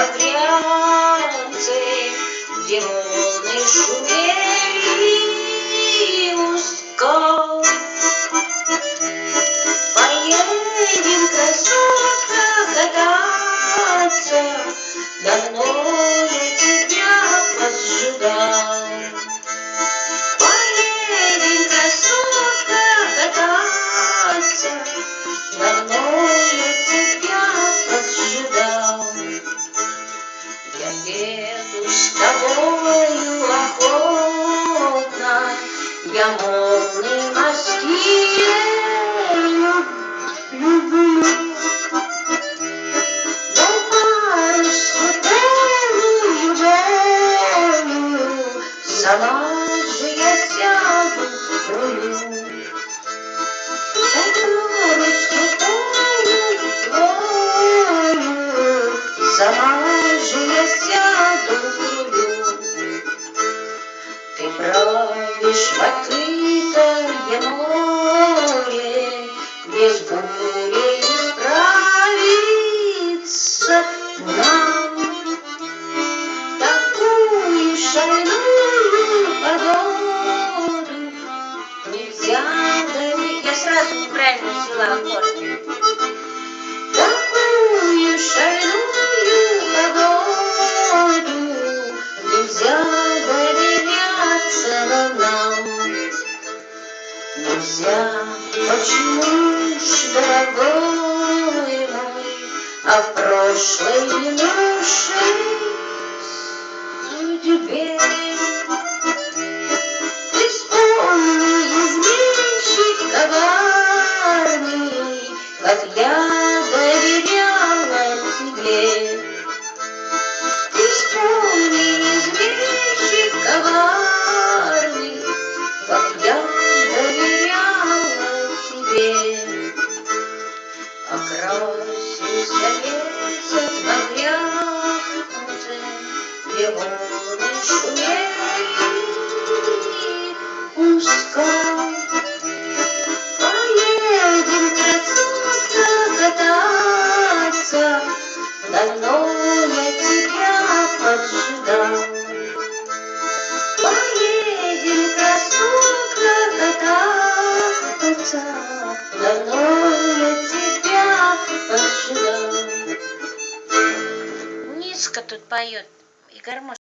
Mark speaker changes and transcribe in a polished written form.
Speaker 1: по грязи, где волны шумели узко. Поедем, красотка, кататься, давно я тебя поджидал. Поедем, красотка, кататься, давно я тебя поджидал. Я еду с тобою охотно, я модный мастиль люблю. Но парусу белую, белую, сама же я сяду в рулю. Сама же я сяду в рулю. Ты правишь в открытое море, без бури не справиться нам. Такую шальную погоду нельзя доверить. Я сразу неправильно взяла аккорд. Такую шальную погоду нельзя доверяться нам. Нельзя, почему ж, дорогой мой, а в прошлой минувшей судьбе ты вспомни, изменщик коварный, как я доверяла тебе. Ты вспомни, изменщик коварный, как я доверяла тебе. Окрасился месяц на грядце, где волны шумели узко. Поедем, красотка, кататься, давно я тебя поджидал. Поедем, красотка, кататься, давно я тебя поджидал. Низко тут поет и гармошка.